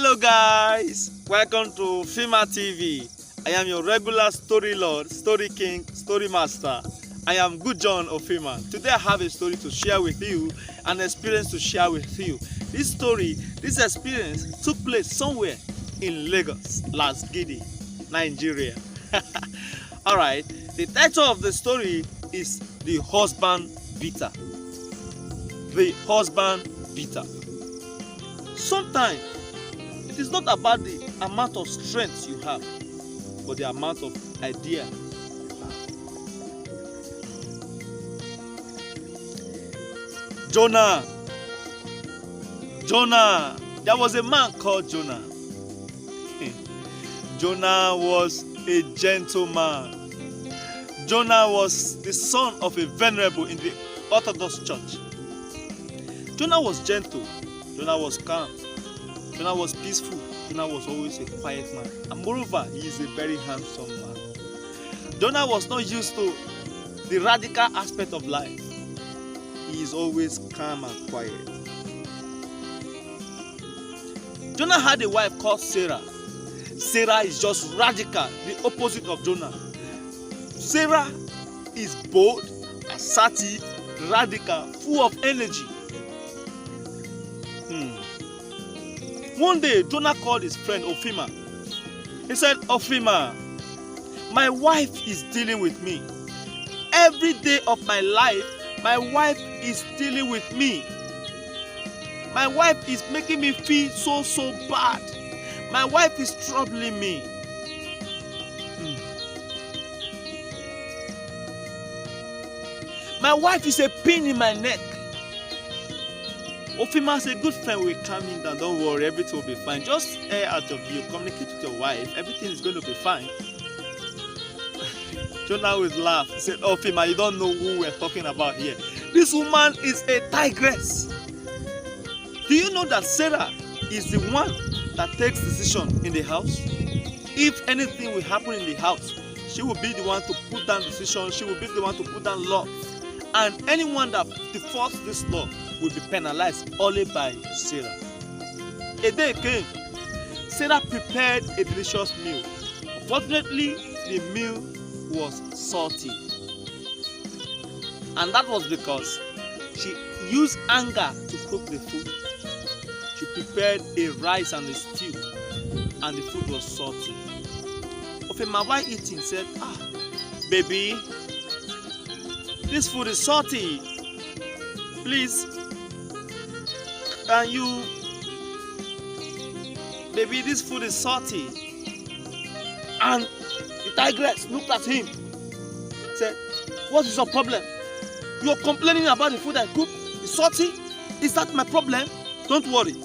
Hello guys, welcome to Fima TV. I am your regular story lord, story king, story master. I am Good John of Fima. Today I have a story to share with you, an experience to share with you. This experience took place somewhere in Lagos, Lasgidi, Nigeria. Alright, the title of the story is The Husband Beater. The Husband Beater. Sometimes it is not about the amount of strength you have, but the amount of idea you have. Jonah. There was a man called Jonah. Jonah was a gentleman. Jonah was the son of a venerable in the Orthodox Church. Jonah was gentle. Jonah was calm. Jonah was peaceful. Jonah was always a quiet man. And moreover, he is a very handsome man. Jonah was not used to the radical aspect of life. He is always calm and quiet. Jonah had a wife called Sarah. Sarah is just radical, the opposite of Jonah. Sarah is bold, assertive, radical, full of energy. One day, Jonah called his friend Ophima. He said, Ophima, my wife is dealing with me. Every day of my life, my wife is dealing with me. My wife is making me feel so bad. My wife is troubling me. My wife is a pain in my neck. Ophima is a good friend, will calm him down. Don't worry, everything will be fine. Just air out of you, communicate with your wife. Everything is going to be fine. Jonah will laugh. He said, Ophima, you don't know who we're talking about here. This woman is a tigress. Do you know that Sarah is the one that takes decision in the house? If anything will happen in the house, she will be the one to put down decision. She will be the one to put down law. And anyone that defaults this law will be penalized only by Sarah. A day came. Sarah prepared a delicious meal. Unfortunately, the meal was salty. And that was because she used anger to cook the food. She prepared a rice and a stew, and the food was salty. Ophima, while eating, said, baby, this food is salty. Please, can you, baby, this food is salty. And the tigress looked at him, said, what is your problem? You are complaining about the food I cook? It's salty? Is that my problem? Don't worry.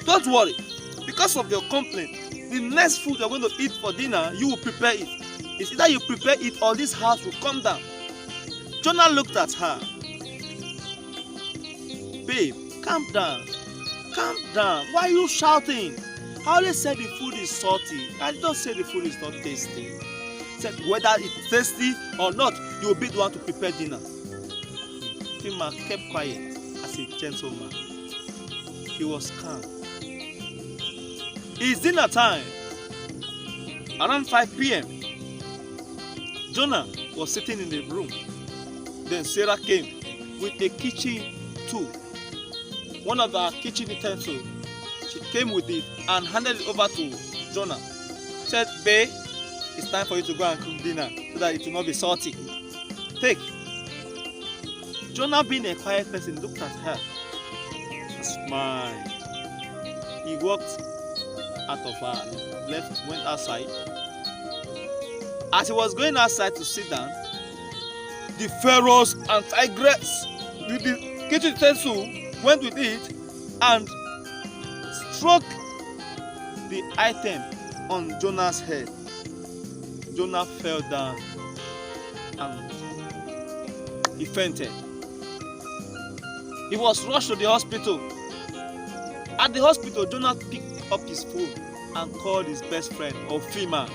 Don't worry. Because of your complaint, the next food you're going to eat for dinner, you will prepare it. It's either you prepare it or this house will come down. Jonah looked at her. Babe, calm down. Calm down. Why are you shouting? I only said the food is salty. I don't say the food is not tasty. I said whether it's tasty or not, you will be the one to prepare dinner. Fima kept quiet as a gentleman. He was calm. It's dinner time. Around 5 p.m. Jonah was sitting in the room. Then Sarah came with a kitchen tool. One of the kitchen utensils. She came with it and handed it over to Jonah. Said, babe, it's time for you to go and cook dinner so that it will not be salty. Take. Jonah, being a quiet person, looked at her and smiled. He walked out of her, went outside. As he was going outside to sit down, the pharaohs and tigress with the kitchen utensil went with it and struck the item on Jonah's head. Jonah fell down and he fainted. He was rushed to the hospital. At the hospital, Jonah picked up his phone and called his best friend, Ophima.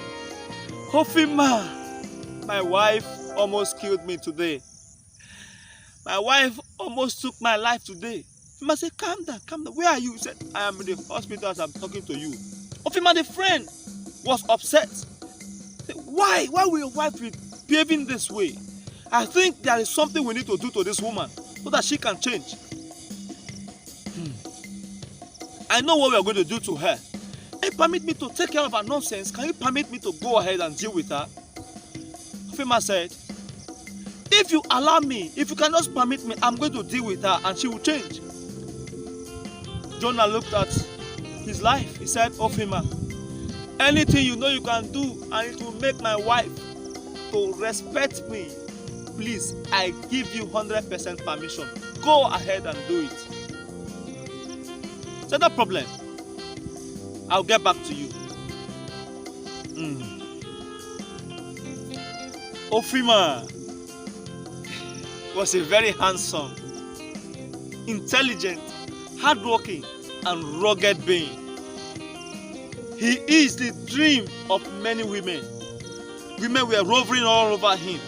Ophima, my wife almost killed me today. My wife almost took my life today. Ofima said, calm down, calm down. Where are you? He said, I am in the hospital as I'm talking to you. Ofima, the friend, was upset. Said, why? Why will your wife be behaving this way? I think there is something we need to do to this woman so that she can change. I know what we are going to do to her. Can you permit me to take care of her nonsense? Can you permit me to go ahead and deal with her? Ofima said, if you allow me, if you can just permit me, I'm going to deal with her and she will change. Jonah looked at his life. He said, Ofima, anything you know you can do and it will make my wife to respect me, please, I give you 100% permission. Go ahead and do it. So no problem. I'll get back to you. Ofima was a very handsome, intelligent, hardworking, and rugged being. He is the dream of many women. Women were rovering all over him.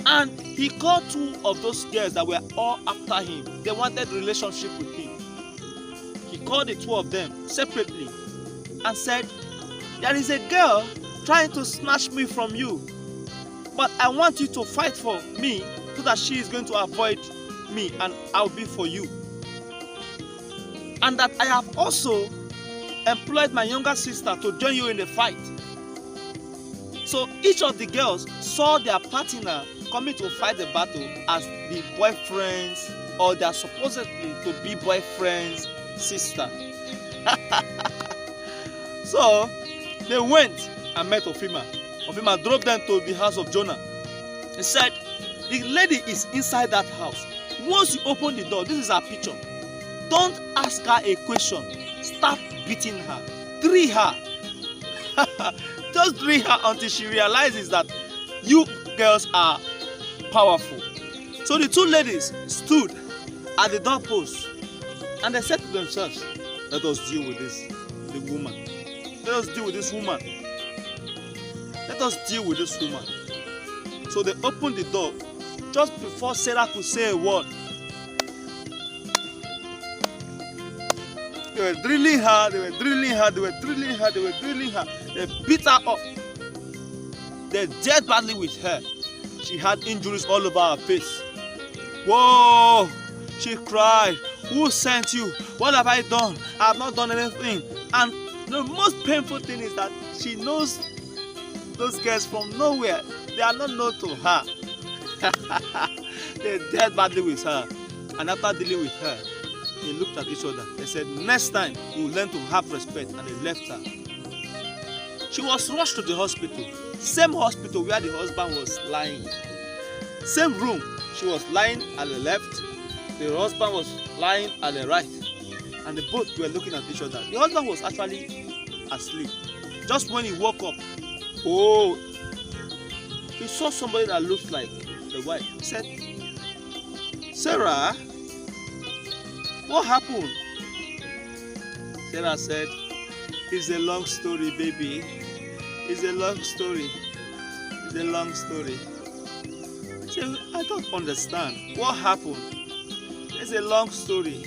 And he called two of those girls that were all after him. They wanted a relationship with him. He called the two of them separately and said, there is a girl trying to snatch me from you, but I want you to fight for me so that she is going to avoid me and I'll be for you. And that I have also employed my younger sister to join you in the fight. So each of the girls saw their partner coming to fight the battle as the boyfriend's, or they are supposedly to be boyfriend's sister. So they went and met Ofima. Ofima drove them to the house of Jonah. He said, the lady is inside that house. Once you open the door, this is her picture. Don't ask her a question. Start beating her. Drill her. Just drill her until she realizes that you girls are powerful. So the two ladies stood at the doorpost and they said to themselves, let us deal with the woman. Let us deal with this woman. Let us deal with this woman. So they opened the door. Just before Sarah could say a word, they were drilling her, they were drilling her, they were drilling her, they were drilling her. They beat her up. They dealt badly with her. She had injuries all over her face. Whoa! She cried. Who sent you? What have I done? I have not done anything. And the most painful thing is that she knows those girls from nowhere. They are not known to her. They dealt badly with her. And after dealing with her, they looked at each other. They said, next time we will learn to have respect, and they left her. She was rushed to the hospital. Same hospital where the husband was lying. Same room. She was lying at the left. The husband was lying at the right. And they both were looking at each other. The husband was actually asleep. Just when he woke up, oh, he saw somebody that looked like the wife. He said, Sarah, what happened? Sarah said, it's a long story, baby. It's a long story. It's a long story. He said, I don't understand. What happened? It's a long story.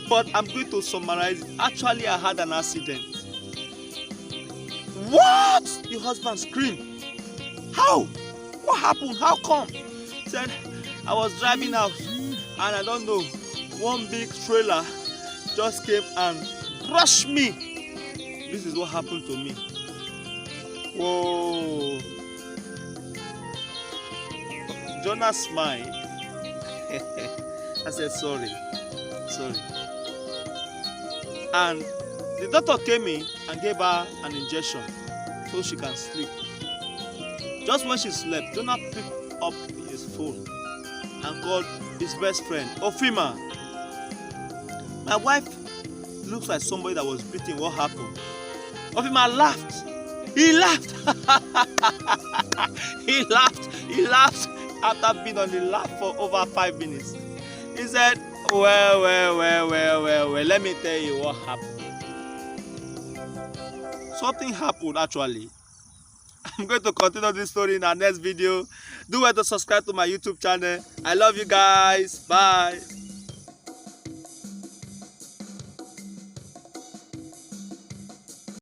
But I'm going to summarize. Actually, I had an accident. What? The husband screamed. How? What happened? How come? He said, I was driving out and I don't know, one big trailer just came and crushed me. This is what happened to me. Whoa. Jonah smiled. I said, sorry. And the doctor came in and gave her an injection so she can sleep. Just when she slept, Jonah picked up his phone and called his best friend, Ofima. My wife looks like somebody that was beaten. What happened? Ofima laughed. He laughed. He laughed after being on the laugh for over 5 minutes. He said, well, let me tell you what happened. Something happened actually. I'm going to continue this story in our next video. Do well to subscribe to my YouTube channel. I love you guys. Bye.